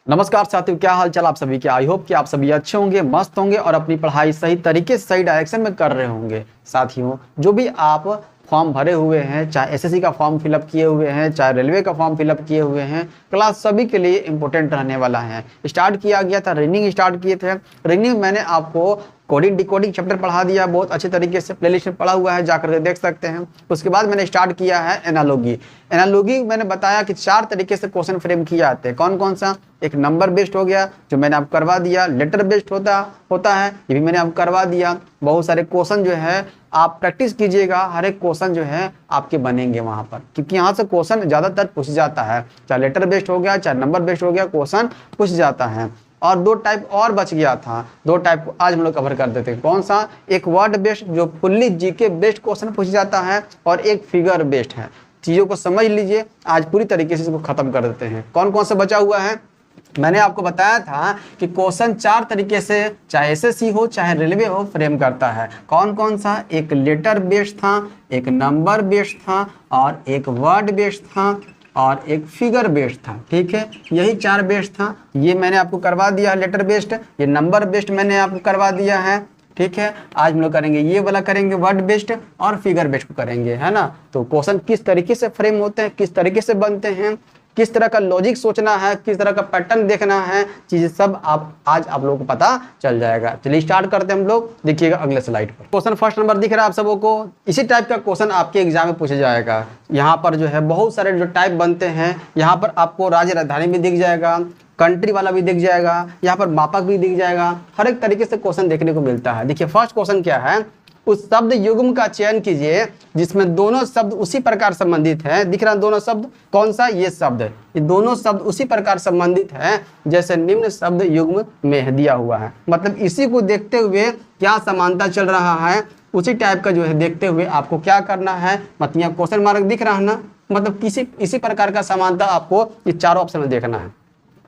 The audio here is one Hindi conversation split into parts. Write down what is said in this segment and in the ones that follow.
नमस्कार साथियों, क्या हाल चाल आप सभी के। आई होप कि आप सभी अच्छे होंगे, मस्त होंगे और अपनी पढ़ाई सही तरीके से सही डायरेक्शन में कर रहे होंगे। साथियों, जो भी आप फॉर्म भरे हुए हैं, चाहे एसएससी का फॉर्म फिलअप किए हुए हैं, चाहे रेलवे का फॉर्म फिलअप किए हुए हैं, क्लास सभी के लिए इंपॉर्टेंट रहने वाला है। स्टार्ट किया गया था, रीजनिंग स्टार्ट किए थे। रीजनिंग मैंने आपको कोडिंग डिकोडिंग चैप्टर पढ़ा दिया, बहुत अच्छे तरीके से प्लेलिस्ट में पढ़ा हुआ है, जाकर के देख सकते हैं। उसके बाद मैंने स्टार्ट किया है एनालॉजी। एनालॉजी मैंने बताया कि 4 तरीके से क्वेश्चन फ्रेम किए जाते हैं। कौन कौन सा? एक नंबर बेस्ड हो गया, जो मैंने आपको करवा दिया। लेटर बेस्ड होता है, ये भी मैंने आपको करवा दिया। बहुत सारे क्वेश्चन जो है आप प्रैक्टिस कीजिएगा, हर एक क्वेश्चन जो है आपके बनेंगे वहां पर, क्योंकि यहाँ से क्वेश्चन ज्यादातर पूछ जाता है। चाहे लेटर बेस्ड हो गया, चाहे नंबर बेस्ड हो गया, क्वेश्चन पूछ जाता है। और 2 टाइप और बच गया था, 2 टाइप को आज हम लोग कवर कर देते हैं। कौन सा? एक वर्ड बेस्ड जो फुल्ली जीके बेस्ड क्वेश्चन पूछ जाता है, और एक फिगर बेस्ड है। चीजों को समझ लीजिए, आज पूरी तरीके से इसको खत्म कर देते हैं। कौन कौन सा बचा हुआ है? मैंने आपको बताया था कि क्वेश्चन 4 तरीके से, चाहे एसएससी हो चाहे रेलवे हो, फ्रेम करता है। कौन कौन सा? एक लेटर बेस्ड था, एक नंबर बेस्ड था, और एक वर्ड बेस्ड था, और एक फिगर बेस्ड था। ठीक है, यही 4 बेस्ड था। ये मैंने आपको करवा दिया लेटर बेस्ड, ये नंबर बेस्ड मैंने आपको करवा दिया है। ठीक है, आज हम लोग करेंगे ये वाला, करेंगे वर्ड बेस्ड और फिगर बेस्ड को करेंगे, है ना। तो क्वेश्चन किस तरीके से फ्रेम होते हैं, किस तरीके से बनते हैं, किस तरह का लॉजिक सोचना है, किस तरह का पैटर्न देखना है, चीजें सब आज आप लोगों को पता चल जाएगा। चलिए स्टार्ट करते हैं हम लोग। देखिएगा अगले स्लाइड पर। क्वेश्चन फर्स्ट नंबर दिख रहा है आप सबों को। इसी टाइप का क्वेश्चन आपके एग्जाम में पूछा जाएगा। यहाँ पर जो है बहुत सारे जो टाइप बनते हैं, यहाँ पर आपको राज्य राजधानी भी दिख जाएगा, कंट्री वाला भी दिख जाएगा, यहाँ पर मापक भी दिख जाएगा। हर एक तरीके से क्वेश्चन देखने को मिलता है। देखिए फर्स्ट क्वेश्चन क्या है? उस शब्द युग्म का चयन कीजिए जिसमें दोनों शब्द उसी प्रकार संबंधित हैं। दिख रहा है दोनों शब्द? कौन सा? ये शब्द, ये दोनों शब्द उसी प्रकार संबंधित हैं जैसे निम्न शब्द युग्म में दिया हुआ है। मतलब इसी को देखते हुए क्या समानता चल रहा है, उसी टाइप का जो है देखते हुए आपको क्या करना है। मतलब यहाँ क्वेश्चन मार्क दिख रहा है ना, मतलब इसी प्रकार का समानता आपको ये चारों ऑप्शन में देखना है।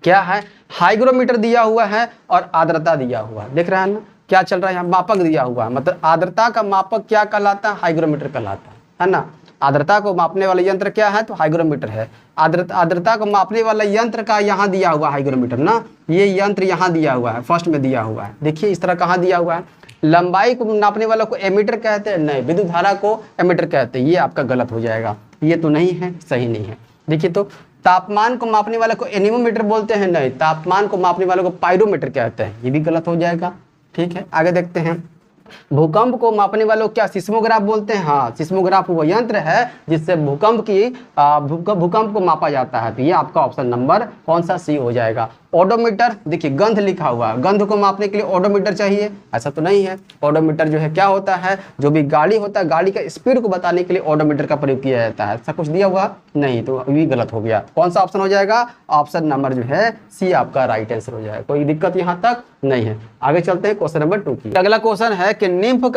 क्या है? हाइग्रोमीटर दिया हुआ है और आर्द्रता दिया हुआ है। देख रहा है ना क्या चल रहा है? यहाँ मापक दिया हुआ है, मतलब आर्द्रता का मापक क्या कहलाता है? हाइग्रोमीटर कहलाता है ना। आर्द्रता को मापने वाला यंत्र क्या है? तो हाइग्रोमीटर है। आर्द्रता को मापने वाला यंत्र का यहाँ दिया हुआ हाइग्रोमीटर ना, ये यंत्र यहाँ दिया हुआ है, फर्स्ट में दिया हुआ है। देखिए इस तरह कहाँ दिया हुआ है। लंबाई को नापने वाला को एमीटर कहते हैं? नहीं, विद्युत धारा को एमीटर कहते हैं। ये आपका गलत हो जाएगा, ये तो नहीं है, सही नहीं है। देखिए तो तापमान को मापने वाले को एनीमोमीटर बोलते हैं? नहीं, तापमान को मापने वाले को पायरोमीटर कहते हैं। ये भी गलत हो जाएगा। ठीक है, आगे देखते हैं। भूकंप को मापने वालों क्या सिस्मोग्राफ बोलते हैं? हाँ, सिस्मोग्राफ वो यंत्र है जिससे भूकंप को मापा जाता है। तो ये आपका ऑप्शन नंबर कौन सा? सी हो जाएगा। ओडोमीटर, देखिए गंध लिखा हुआ है, गंध को मापने के लिए ओडोमीटर चाहिए? ऐसा तो नहीं है। ओडोमीटर जो है क्या होता है? जो भी गाड़ी होता है, गाड़ी का स्पीड को बताने के लिए ओडोमीटर का प्रयोग किया जाता है। ऐसा कुछ दिया हुआ नहीं, तो ये गलत हो गया। कौन सा ऑप्शन हो जाएगा? ऑप्शन नंबर जो है सी आपका राइट आंसर हो जाएगा। कोई दिक्कत यहाँ तक नहीं है। आगे चलते हैं क्वेश्चन नंबर 2 की। अगला क्वेश्चन है कि निम्फ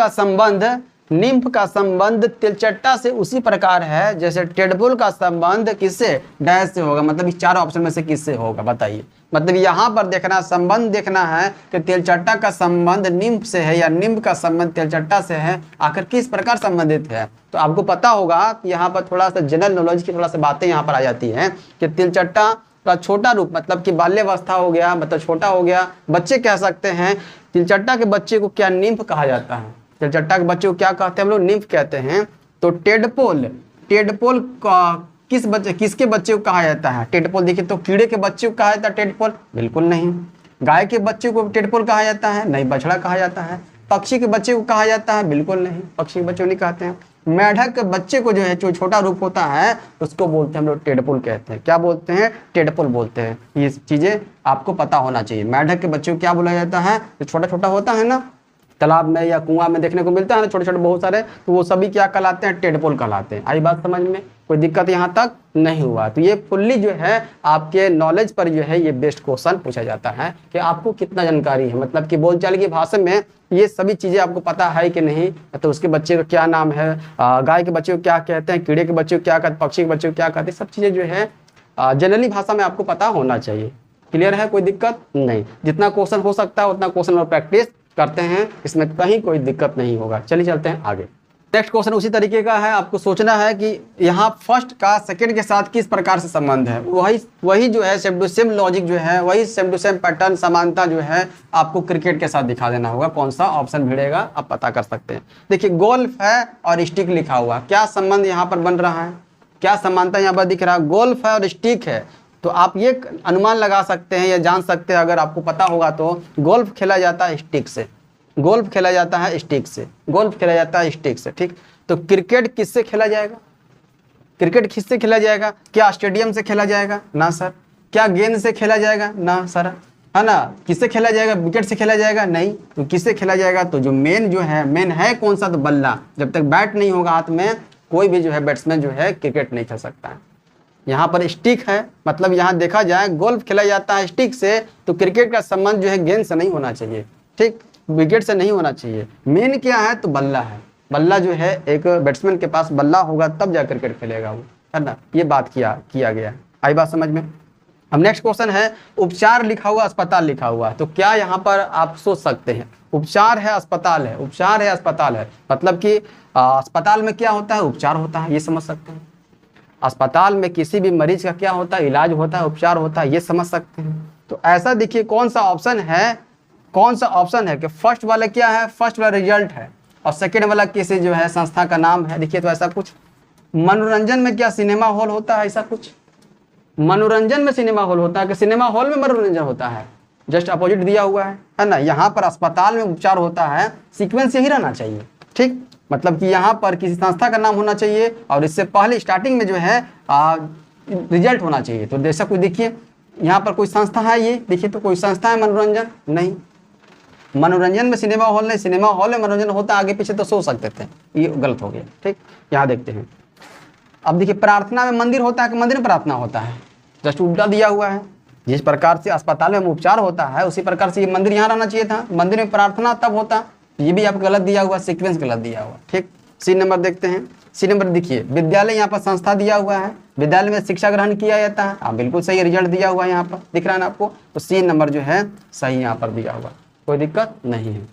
का संबंध तिलचट्टा से उसी प्रकार है जैसे टेडपोल का संबंध किससे? डैश से होगा। मतलब इस 4 ऑप्शन में से किससे होगा बताइए। मतलब यहाँ पर देखना, संबंध देखना है कि तिलचट्टा का संबंध निम्फ से है या निम्फ का संबंध तिलचट्टा से है, आखिर किस प्रकार संबंधित है। तो आपको पता होगा कि यहाँ पर थोड़ा सा जनरल नॉलेज की थोड़ा सा बातें यहाँ पर आ जाती हैं कि तिलचट्टा का छोटा रूप मतलब कि बाल्यावस्था हो गया, मतलब छोटा हो गया, बच्चे कह सकते हैं। तिलचट्टा के बच्चे को क्या निम्फ कहा जाता है? तिलचट्टा के बच्चे को क्या कहते हैं हम लोग? निम्फ कहते हैं। तो टेडपोल का किसके बच्चे को कहा जाता है? टेडपोल। देखिए तो कीड़े के बच्चे को कहा जाता है टेडपोल? बिल्कुल नहीं। गाय के बच्चे को टेडपोल कहा जाता है? नहीं, बछड़ा कहा जाता है। पक्षी के बच्चे को कहा जाता है? बिल्कुल नहीं, पक्षी के बच्चे को नहीं कहते हैं। मेढक के बच्चे को जो है, जो छोटा रूप होता है, उसको बोलते हैं हम लोग टेडपोल कहते हैं। क्या बोलते हैं? टेडपोल बोलते हैं। ये चीजें आपको पता होना चाहिए। मेढक के बच्चे को क्या बोला जाता है? जो छोटा छोटा होता है ना, तालाब में या कुआं में देखने को मिलता है ना, छोटे छोटे बहुत सारे, तो वो सभी क्या कहलाते हैं? टेडपोल कहलाते हैं। आई बात समझ में? कोई दिक्कत यहाँ तक नहीं हुआ। तो ये फुल्ली जो है आपके नॉलेज पर जो है ये बेस्ट क्वेश्चन पूछा जाता है कि आपको कितना जानकारी है, मतलब कि बोलचाल की भाषा में ये सभी चीजें आपको पता है कि नहीं। तो उसके बच्चे का क्या नाम है, गाय के बच्चे को क्या कहते हैं, कीड़े के बच्चे को क्या कहते हैं, पक्षी के बच्चे को क्या कहते हैं, सब चीजें जो है जनरली भाषा में आपको पता होना चाहिए। क्लियर है? कोई दिक्कत नहीं। जितना क्वेश्चन हो सकता है उतना क्वेश्चन और प्रैक्टिस करते हैं, इसमें कहीं कोई दिक्कत नहीं होगा। चलिए चलते हैं आगे। नेक्स्ट क्वेश्चन उसी तरीके का है, आपको सोचना है कि यहाँ फर्स्ट का सेकंड के साथ किस प्रकार से संबंध है। वही जो है सेम टू सेम लॉजिक जो है, वही सेम टू सेम पैटर्न समानता जो है आपको क्रिकेट के साथ दिखा देना होगा। कौन सा ऑप्शन भिड़ेगा आप पता कर सकते हैं। देखिए गोल्फ है और स्टिक लिखा हुआ, क्या संबंध यहाँ पर बन रहा है, क्या समानता यहाँ पर दिख रहा है। गोल्फ है और स्टिक है, तो आप ये अनुमान लगा सकते हैं या जान सकते हैं, अगर आपको पता होगा तो गोल्फ खेला जाता है स्टिक से, गोल्फ खेला जाता है स्टिक से, गोल्फ खेला जाता है स्टिक से। ठीक, तो क्रिकेट किससे खेला जाएगा, क्रिकेट किससे खेला जाएगा, क्या स्टेडियम से खेला जाएगा, ना सर। क्या गेंद से खेला जाएगा, ना सर, है ना। किससे खेला जाएगा, विकेट से खेला जाएगा, नहीं। तो किससे खेला जाएगा, तो जो मेन जो है, मेन है कौन सा, तो बल्ला। जब तक बैट नहीं होगा हाथ में, कोई भी जो है बैट्समैन जो है क्रिकेट नहीं खेल सकता है। यहाँ पर स्टिक है, मतलब यहाँ देखा जाए गोल्फ खेला जाता है स्टिक से, तो क्रिकेट का संबंध जो है गेंद से नहीं होना चाहिए, ठीक, विकेट से नहीं होना चाहिए। मेन क्या है, तो बल्ला है। बल्ला जो है, एक बैट्समैन के पास बल्ला होगा तब जा क्रिकेट खेलेगा वो, है ना। ये बात किया गया। आई बात समझ में। अब नेक्स्ट क्वेश्चन है, उपचार लिखा हुआ, अस्पताल लिखा हुआ, तो क्या यहाँ पर आप सोच सकते हैं, उपचार है अस्पताल है, उपचार है अस्पताल है, मतलब कि अस्पताल में क्या होता है, उपचार होता है, ये समझ सकते हैं। अस्पताल में किसी भी मरीज का क्या होता है, इलाज होता है, उपचार होता है, ये समझ सकते हैं। तो ऐसा देखिए कौन सा ऑप्शन है, कौन सा ऑप्शन है कि फर्स्ट वाला क्या है, फर्स्ट वाला रिजल्ट है, और सेकेंड वाला किसी जो है संस्था का नाम है। देखिए तो ऐसा कुछ मनोरंजन में क्या सिनेमा हॉल होता है, ऐसा कुछ मनोरंजन में सिनेमा हॉल होता है कि सिनेमा हॉल में मनोरंजन होता है, जस्ट अपोजिट दिया हुआ है ना। यहाँ पर अस्पताल में उपचार होता है, सीक्वेंस यही रहना चाहिए, ठीक। मतलब कि यहाँ पर किसी संस्था का नाम होना चाहिए और इससे पहले स्टार्टिंग में जो है रिजल्ट होना चाहिए। तो जैसा कुछ देखिए यहाँ पर कोई संस्था है, ये देखिए तो कोई संस्था है मनोरंजन, नहीं। मनोरंजन में सिनेमा हॉल नहीं, सिनेमा हॉल में मनोरंजन होता, आगे पीछे तो सोच सकते थे, ये गलत हो गया, ठीक। यहाँ देखते हैं, अब देखिए प्रार्थना में मंदिर होता है कि मंदिर में प्रार्थना होता है, जस्ट उल्टा दिया हुआ है। जिस प्रकार से अस्पताल में उपचार होता है उसी प्रकार से ये मंदिर यहाँ रहना चाहिए था, मंदिर में प्रार्थना तब होता, ये भी आपको गलत दिया हुआ, सीक्वेंस गलत दिया हुआ, ठीक। सी नंबर देखते हैं, सी नंबर देखिए विद्यालय, यहाँ पर संस्था दिया हुआ है, विद्यालय में शिक्षा ग्रहण किया जाता है, हाँ बिल्कुल सही रिजल्ट दिया हुआ है, यहाँ पर दिख रहा है ना आपको। तो सी नंबर जो है सही यहाँ पर दिया हुआ, कोई दिक्कत नहीं है।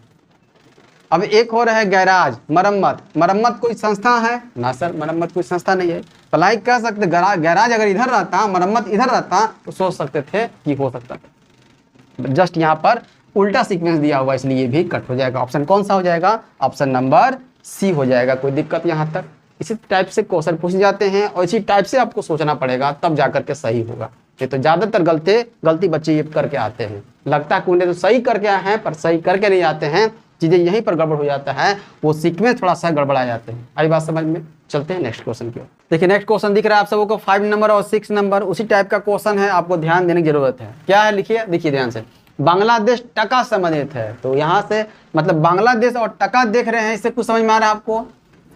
अब एक और है गैराज, मरम्मत, मरम्मत कोई संस्था है, ना सर मरम्मत कोई संस्था नहीं है। भलाई कह सकते गैराज अगर इधर रहता, मरम्मत इधर रहता, तो सोच सकते थे कि हो सकता था, जस्ट यहाँ पर उल्टा सीक्वेंस दिया हुआ, इसलिए ये भी कट हो जाएगा। ऑप्शन कौन सा हो जाएगा, ऑप्शन नंबर सी हो जाएगा। कोई दिक्कत यहाँ तक। इसी टाइप से क्वेश्चन पूछ जाते हैं और इसी टाइप से आपको सोचना पड़ेगा, तब जाकर के सही होगा। ये तो ज्यादातर गलती बच्चे ये करके आते हैं, लगता है कि उन्हें तो सही करके आए हैं, पर सही करके नहीं आते हैं, चीजें यहीं पर गड़बड़ हो जाता है, वो सीक्वेंस थोड़ा सा गड़बड़ा जाते हैं। आई बात समझ में। चलते हैं नेक्स्ट क्वेश्चन की ओर। देखिए नेक्स्ट क्वेश्चन दिख रहा है आप सबको 5 नंबर और 6 नंबर, उसी टाइप का क्वेश्चन है, आपको ध्यान देने की जरूरत है। क्या है लिखिए, देखिए ध्यान से, बांग्लादेश टका संबंधित है, तो यहाँ से मतलब बांग्लादेश और टका देख रहे हैं, इससे कुछ समझ में आ रहा है आपको,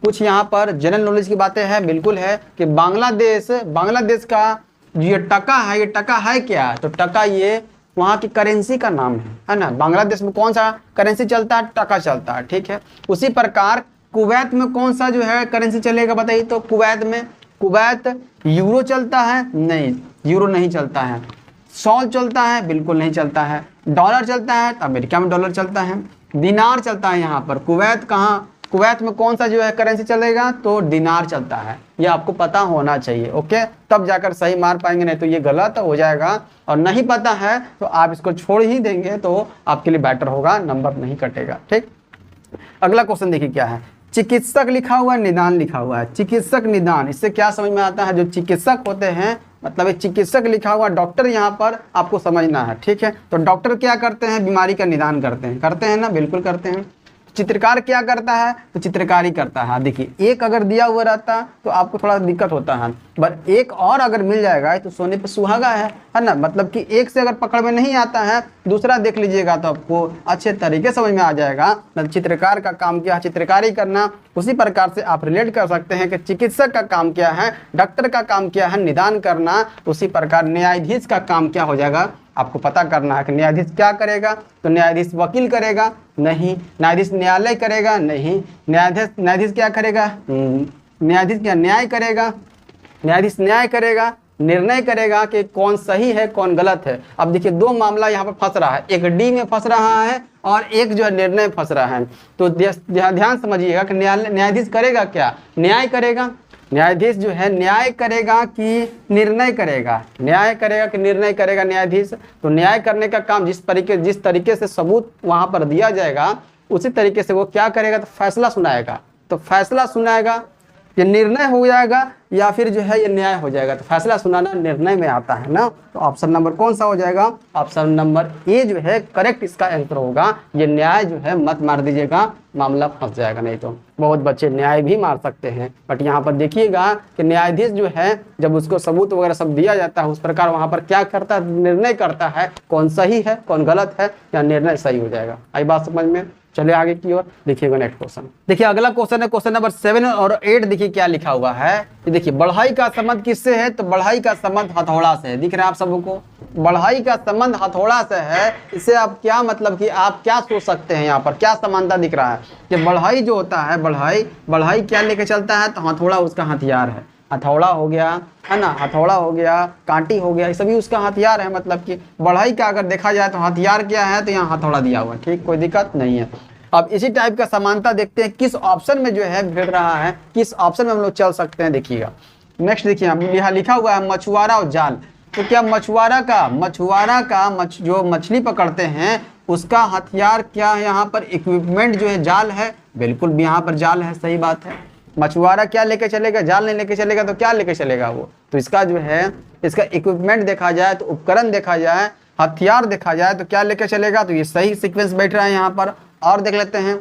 कुछ यहाँ पर जनरल नॉलेज की बातें हैं, बिल्कुल है कि बांग्लादेश का ये टका है, ये टका है क्या, तो टका ये वहाँ की करेंसी का नाम है ना। बांग्लादेश में कौन सा करेंसी चलता है, टका चलता है, ठीक है। उसी प्रकार कुवैत में कौन सा जो है करेंसी चलेगा बताइए, तो कुवैत यूरो चलता है, नहीं यूरो नहीं चलता है। सॉल चलता है, बिल्कुल नहीं चलता है। डॉलर चलता है, तो अमेरिका में डॉलर चलता है। दिनार चलता है यहाँ पर, कुवैत में कौन सा जो है करेंसी चलेगा, तो दिनार चलता है। ये आपको पता होना चाहिए, ओके, तब जाकर सही मार पाएंगे, नहीं तो ये गलत हो जाएगा। और नहीं पता है तो आप इसको छोड़ ही देंगे तो आपके लिए बेटर होगा, नंबर नहीं कटेगा, ठीक। अगला क्वेश्चन देखिए क्या है, चिकित्सक लिखा हुआ है, निदान लिखा हुआ है। चिकित्सक निदान, इससे क्या समझ में आता है, जो चिकित्सक होते हैं, मतलब एक चिकित्सक लिखा हुआ, डॉक्टर यहाँ पर आपको समझना है, ठीक है। तो डॉक्टर क्या करते हैं, बीमारी का निदान करते हैं ना, बिल्कुल करते हैं। चित्रकार क्या करता है, तो चित्रकारी करता है। देखिए एक अगर दिया हुआ रहता तो आपको थोड़ा दिक्कत होता है, बट एक और अगर मिल जाएगा तो सोने पे सुहागा है ना। मतलब कि एक से अगर पकड़ में नहीं आता है, दूसरा देख लीजिएगा तो आपको अच्छे तरीके समझ में आ जाएगा। मतलब चित्रकार का काम क्या है, चित्रकारी करना। उसी प्रकार से आप रिलेट कर सकते हैं कि चिकित्सक का काम क्या है, डॉक्टर का काम क्या है, निदान करना। उसी प्रकार न्यायाधीश का काम क्या हो जाएगा, आपको पता करना है कि न्यायाधीश क्या करेगा, तो न्यायाधीश वकील करेगा, नहीं। न्यायाधीश न्यायालय करेगा, नहीं। न्यायाधीश क्या करेगा, न्यायाधीश क्या न्याय करेगा, न्यायाधीश न्याय करेगा, निर्णय करेगा कि कौन सही है कौन गलत है। अब देखिए दो मामला यहाँ पर फंस रहा है, एक डी में फंस रहा है और एक जो है निर्णय फंस रहा है। तो ध्यान समझिएगा कि न्यायाधीश करेगा क्या, न्याय करेगा। न्यायाधीश जो है न्याय करेगा कि निर्णय करेगा, न्याय करेगा कि निर्णय करेगा न्यायाधीश। तो न्याय करने का काम जिस तरीके से सबूत वहां पर दिया जाएगा उसी तरीके से वो क्या करेगा, तो फैसला सुनाएगा। तो फैसला सुनाएगा, ये निर्णय हो जाएगा या फिर जो है ये न्याय हो जाएगा। तो फैसला सुनाना निर्णय में आता है ना। तो ऑप्शन नंबर कौन सा हो जाएगा, ऑप्शन नंबर ए जो है करेक्ट इसका आंसर होगा। ये न्याय जो है मत मार दीजिएगा, मामला फंस जाएगा। नहीं तो बहुत बच्चे न्याय भी मार सकते हैं, बट यहाँ पर देखिएगा कि न्यायाधीश जो है जब उसको सबूत वगैरह सब दिया जाता है उस प्रकार वहाँ पर क्या करता है, निर्णय करता है कौन सही है कौन गलत है, या निर्णय सही हो जाएगा। आई बात समझ में। चलिए आगे की ओर देखिएगा नेक्स्ट क्वेश्चन। देखिए अगला क्वेश्चन है क्वेश्चन नंबर 7 और 8। देखिए क्या लिखा हुआ है, ये देखिए बढ़ाई का संबंध किससे है, तो बढ़ाई का संबंध हथौड़ा से है। दिख रहा है आप सबको, बढ़ाई का संबंध हथौड़ा से है। इससे आप क्या मतलब कि आप क्या सोच सकते हैं, यहाँ पर क्या समानता दिख रहा है कि बढ़ाई जो होता है, बढ़ाई क्या लेके चलता है, तो हथौड़ा उसका हथियार है। हथौड़ा हो गया है ना, हथौड़ा हो गया, कांटी हो गया, ये सभी उसका हथियार है। मतलब कि बढ़ाई का अगर देखा जाए तो हथियार क्या है, तो यहाँ हथौड़ा दिया हुआ है। ठीक, कोई दिक्कत नहीं है। अब इसी टाइप का समानता देखते हैं किस ऑप्शन में जो है भिड़ रहा है, किस ऑप्शन में हम लोग चल सकते हैं। देखिएगा नेक्स्ट देखिए यहाँ लिखा हुआ है मछुआरा और जाल। तो क्या मछुआरा का जो मछली पकड़ते हैं उसका हथियार क्या है, यहाँ पर इक्विपमेंट जो है जाल है। बिल्कुल यहाँ पर जाल है, सही बात है। मछुआरा क्या लेके चलेगा, जाल नहीं लेके चलेगा तो क्या लेके चलेगा वो, तो इसका जो है इसका इक्विपमेंट देखा जाए तो उपकरण देखा जाए, हथियार देखा जाए तो क्या लेके चलेगा, तो ये सही सीक्वेंस बैठ रहा है यहाँ पर। और देख लेते हैं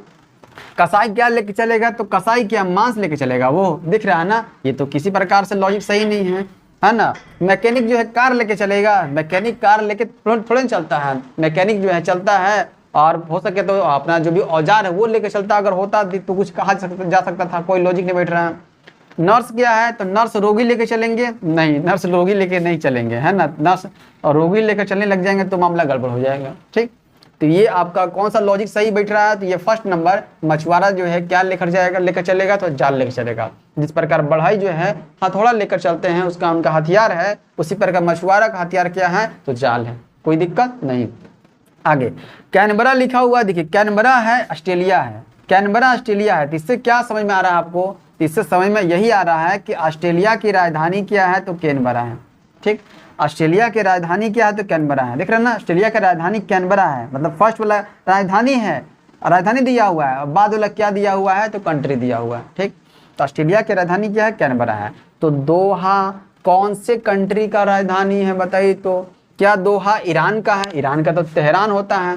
कसाई क्या लेके चलेगा, तो कसाई क्या मांस लेके चलेगा, वो दिख रहा है ना। ये तो किसी प्रकार से लॉजिक सही नहीं है ना। मैकेनिक जो है कार लेके चलेगा, मैकेनिक कार लेके थोड़े चलता है। मैकेनिक जो है चलता है और हो सके तो अपना जो भी औजार है वो लेके चलता। अगर होता तो कुछ कहा जा सकता था, कोई लॉजिक नहीं बैठ रहा है। नर्स क्या है, तो नर्स रोगी लेके चलेंगे, नहीं नर्स रोगी लेके नहीं चलेंगे, है ना। नर्स और रोगी लेकर चलने लग जाएंगे तो मामला गड़बड़ हो जाएगा। ठीक, तो ये आपका कौन सा लॉजिक सही बैठ रहा है, तो ये फर्स्ट नंबर मछुआरा जो है क्या लेकर चलेगा, तो जाल लेकर चलेगा। जिस प्रकार बढ़ाई जो है हथौड़ा लेकर चलते हैं उसका उनका हथियार है, उसी प्रकार मछुआरा का हथियार क्या है, तो जाल है। कोई दिक्कत नहीं। आगे कैनबरा लिखा हुआ, देखिए कैनबरा है ऑस्ट्रेलिया है, कैनबरा ऑस्ट्रेलिया है। तो इससे क्या समझ में आ रहा है आपको, इससे समझ में यही आ रहा है कि ऑस्ट्रेलिया की राजधानी क्या है, तो कैनबरा है। ठीक, ऑस्ट्रेलिया की राजधानी क्या है, तो कैनबरा है। देख रहे हैं ना, ऑस्ट्रेलिया की राजधानी कैनबरा है, मतलब फर्स्ट वाला राजधानी है, राजधानी दिया हुआ है, और बाद वाला क्या दिया हुआ है, तो कंट्री दिया हुआ है। ठीक, तो ऑस्ट्रेलिया की राजधानी क्या है, कैनबरा है। तो दोहा कौन से कंट्री का राजधानी है बताइए, तो क्या दोहा ईरान का है, ईरान का तो तेहरान होता है।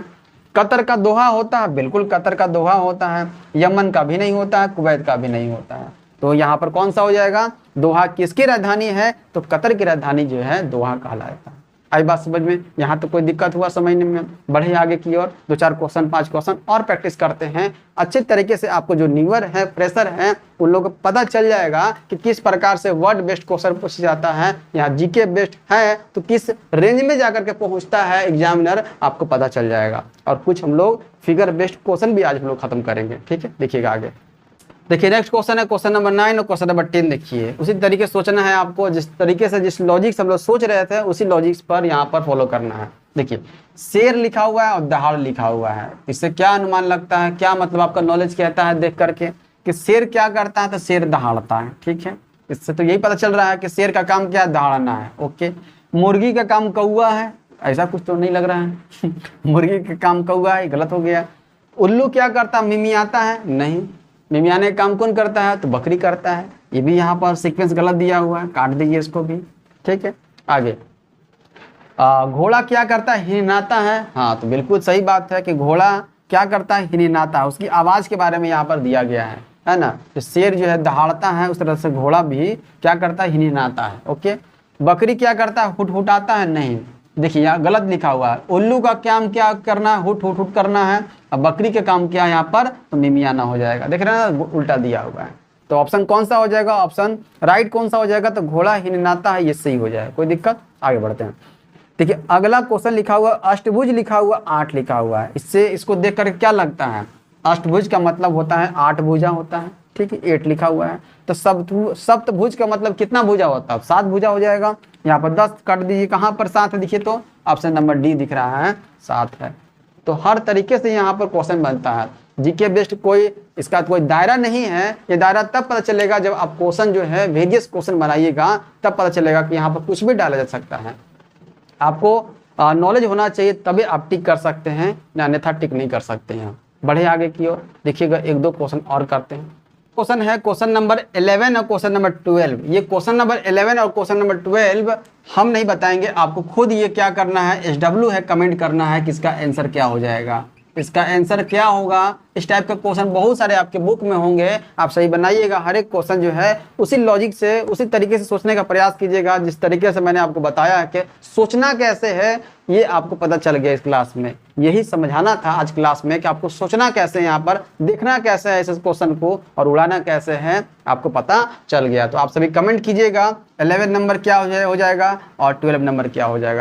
कतर का दोहा होता है, बिल्कुल कतर का दोहा होता है। यमन का भी नहीं होता है, कुवैत का भी नहीं होता है। तो यहाँ पर कौन सा हो जाएगा, दोहा किसकी राजधानी है, तो कतर की राजधानी जो है दोहा कहलाता है। आई बात समझ में, यहाँ तो कोई दिक्कत हुआ समझने में। बढ़े आगे की ओर, 2-4 क्वेश्चन 5 क्वेश्चन और प्रैक्टिस करते हैं अच्छे तरीके से। आपको जो न्यूअर है फ्रेशर है उन लोगों को पता चल जाएगा कि किस प्रकार से वर्ड बेस्ड क्वेश्चन पूछा जाता है, यहाँ जीके बेस्ड है तो किस रेंज में जाकर के पहुँचता है एग्जामिनर, आपको पता चल जाएगा। और कुछ हम लोग फिगर बेस्ड क्वेश्चन भी आज हम लोग खत्म करेंगे। ठीक है, देखिएगा आगे। देखिए नेक्स्ट क्वेश्चन है क्वेश्चन नंबर 9 और क्वेश्चन नंबर 10। देखिए उसी तरीके से सोचना है आपको, जिस तरीके से जिस लॉजिक से हम लोग सोच रहे थे उसी लॉजिक्स पर यहाँ पर फॉलो करना है। देखिए शेर लिखा हुआ है और दहाड़ लिखा हुआ है, इससे क्या अनुमान लगता है, क्या मतलब आपका नॉलेज कहता है देख करके कि शेर क्या करता है, तो शेर दहाड़ता है। ठीक है, इससे तो यही पता चल रहा है कि शेर का काम क्या है, दहाड़ना है। ओके, मुर्गी का काम कौवा है, ऐसा कुछ तो नहीं लग रहा है मुर्गी का काम कौवा है, गलत हो गया। उल्लू क्या करता है, मिमियाता है, नहीं। मिमियाने का काम कौन करता है, तो बकरी करता है। ये भी यहाँ पर सीक्वेंस गलत दिया हुआ है, काट दीजिए इसको भी। ठीक है, आगे घोड़ा क्या करता है, हिननाता है। हाँ, तो बिल्कुल सही बात है कि घोड़ा क्या करता है, हिननाता है। उसकी आवाज़ के बारे में यहाँ पर दिया गया है ना। तो शेर जो है दहाड़ता है, उस तरह से घोड़ा भी क्या करता है, हिननाता है। ओके, बकरी क्या करता है, हुटहुटाता है, नहीं। देखिए यहाँ गलत लिखा हुआ है, उल्लू का काम क्या करना है, हुट हुट हुट करना है। अब बकरी के काम क्या है यहाँ पर, तो मिमियाना हो जाएगा। देख रहे हैं ना, उल्टा दिया हुआ है। तो ऑप्शन कौन सा हो जाएगा, ऑप्शन राइट कौन सा हो जाएगा, तो घोड़ा हिननाता है, ये सही हो जाएगा। कोई दिक्कत, आगे बढ़ते हैं। देखिए अगला क्वेश्चन लिखा हुआ अष्टभुज लिखा हुआ 8 लिखा हुआ है। इससे इसको देख कर क्या लगता है, अष्टभुज का मतलब होता है 8 भुजा होता है। ठीक है 8 लिखा हुआ है। तो सप्तभुज का मतलब कितना भुजा होता है? 7 भुजा हो जाएगा। यहाँ पर 10 काट दीजिए, कहाँ पर 7 है? देखिए तो ऑप्शन नंबर डी दिख रहा है 7 है। तो हर तरीके से यहाँ पर क्वेश्चन बनता है। जीके बेस्ड कोई इसका कोई दायरा नहीं है। ये दायरा तब पता चलेगा जब आप क्वेश्चन जो है वेरियस क्वेश्चन बनाइएगा, तब पता चलेगा कि यहाँ पर कुछ भी डाला जा सकता है। आपको नॉलेज होना चाहिए तभी आप टिक कर सकते हैं, अन्यथा टिक नहीं कर सकते हैं। बढ़े आगे की ओर, देखिएगा 1-2 क्वेश्चन और करते हैं। क्वेश्चन है क्वेश्चन नंबर 11 और क्वेश्चन नंबर 12। ये क्वेश्चन नंबर 11 और क्वेश्चन नंबर 12 हम नहीं बताएंगे, आपको खुद ये क्या करना है, SW है, कमेंट करना है कि इसका आंसर क्या हो जाएगा। इसका आंसर क्या होगा? इस टाइप के क्वेश्चन बहुत सारे आपके बुक में होंगे, आप सही बनाइएगा। हर एक क्वेश्चन जो है उसी लॉजिक से, उसी तरीके से सोचने का प्रयास कीजिएगा जिस तरीके से मैंने आपको बताया है कि सोचना कैसे है ये आपको पता चल गया इस क्लास में। यही समझाना था आज क्लास में कि आपको सोचना कैसे है, यहाँ पर देखना कैसे है इस क्वेश्चन को और उड़ाना कैसे है, आपको पता चल गया। तो आप सभी कमेंट कीजिएगा 11 नंबर क्या हो जाएगा और 12 नंबर क्या हो जाएगा।